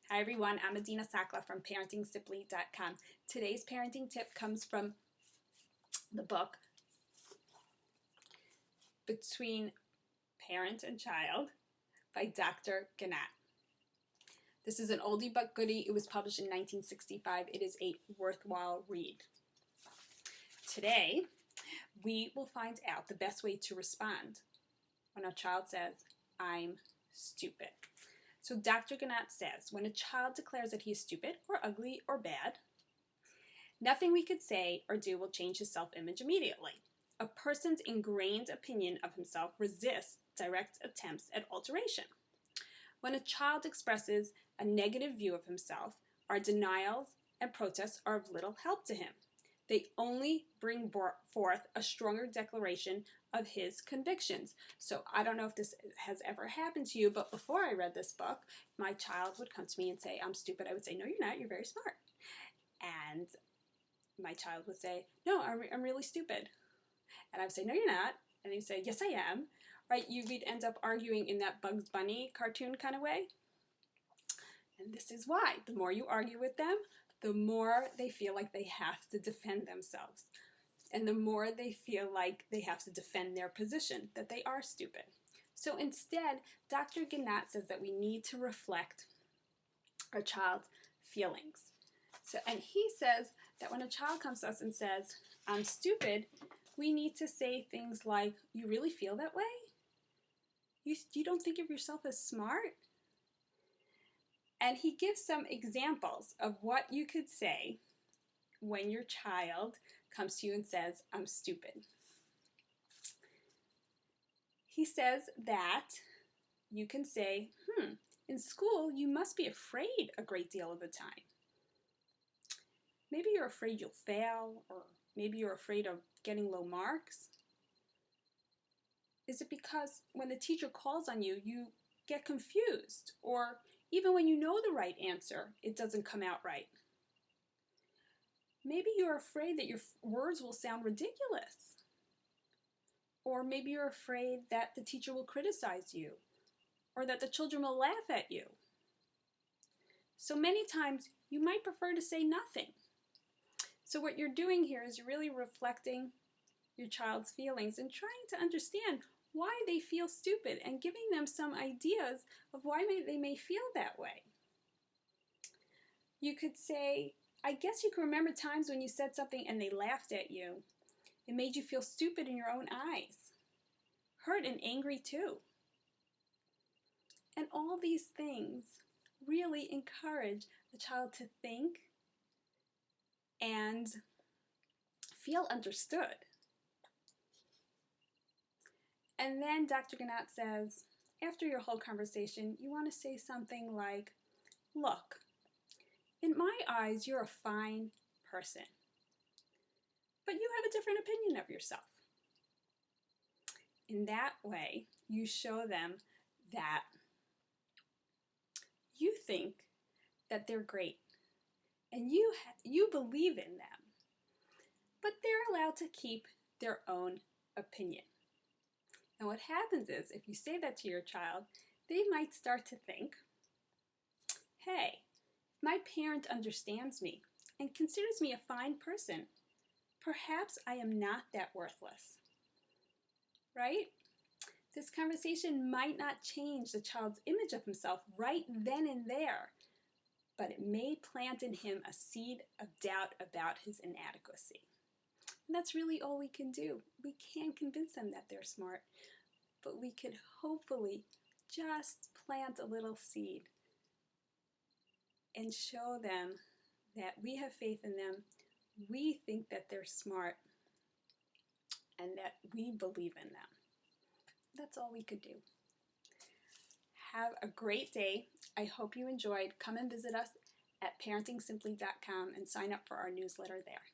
Hi everyone, I'm Adina Sakla from ParentingSimply.com. Today's parenting tip comes from the book Between Parent and Child by Dr. Gannat. This is an oldie but goodie. It was published in 1965. It is a worthwhile read. Today, we will find out the best way to respond when a child says, "I'm stupid." So Dr. Gannat says, when a child declares that he is stupid or ugly or bad, nothing we could say or do will change his self-image immediately. A person's ingrained opinion of himself resists direct attempts at alteration. When a child expresses a negative view of himself, our denials and protests are of little help to him. They only bring forth a stronger declaration of his convictions. So I don't know if this has ever happened to you, but before I read this book, my child would come to me and say, "I'm stupid." I would say, "No, you're not. You're very smart." And my child would say, "No, I'm really stupid." And I would say, "No, you're not." And he'd say, "Yes, I am." Right? We'd end up arguing in that Bugs Bunny cartoon kind of way. And this is why. The more you argue with them, the more they feel like they have to defend themselves. And the more they feel like they have to defend their position, that they are stupid. So instead, Dr. Gannat says that we need to reflect our child's feelings. And he says that when a child comes to us and says, "I'm stupid," we need to say things like, "You really feel that way? You don't think of yourself as smart?" And he gives some examples of what you could say when your child comes to you and says, "I'm stupid." He says that you can say, "In school, you must be afraid a great deal of the time. Maybe you're afraid you'll fail, or maybe you're afraid of getting low marks. Is it because when the teacher calls on you, you get confused? Or even when you know the right answer, it doesn't come out right? Maybe you're afraid that your words will sound ridiculous. Or maybe you're afraid that the teacher will criticize you, or that the children will laugh at you. So many times, you might prefer to say nothing." So what you're doing here is you're really reflecting your child's feelings and trying to understand why they feel stupid and giving them some ideas of why they may feel that way. You could say, "I guess you can remember times when you said something and they laughed at you. It made you feel stupid in your own eyes, hurt and angry too." And all these things really encourage a child to think and feel understood. And then Dr. Gannat says, after your whole conversation, you want to say something like, "Look, in my eyes, you're a fine person, but you have a different opinion of yourself." In that way, you show them that you think that they're great and you believe in them, but they're allowed to keep their own opinion. And what happens is, if you say that to your child, they might start to think, "Hey, my parent understands me and considers me a fine person. Perhaps I am not that worthless." Right? This conversation might not change the child's image of himself right then and there, but it may plant in him a seed of doubt about his inadequacy. And that's really all we can do. We can't convince them that they're smart, but we could hopefully just plant a little seed and show them that we have faith in them, we think that they're smart, and that we believe in them. That's all we could do. Have a great day. I hope you enjoyed. Come and visit us at ParentingSimply.com and sign up for our newsletter there.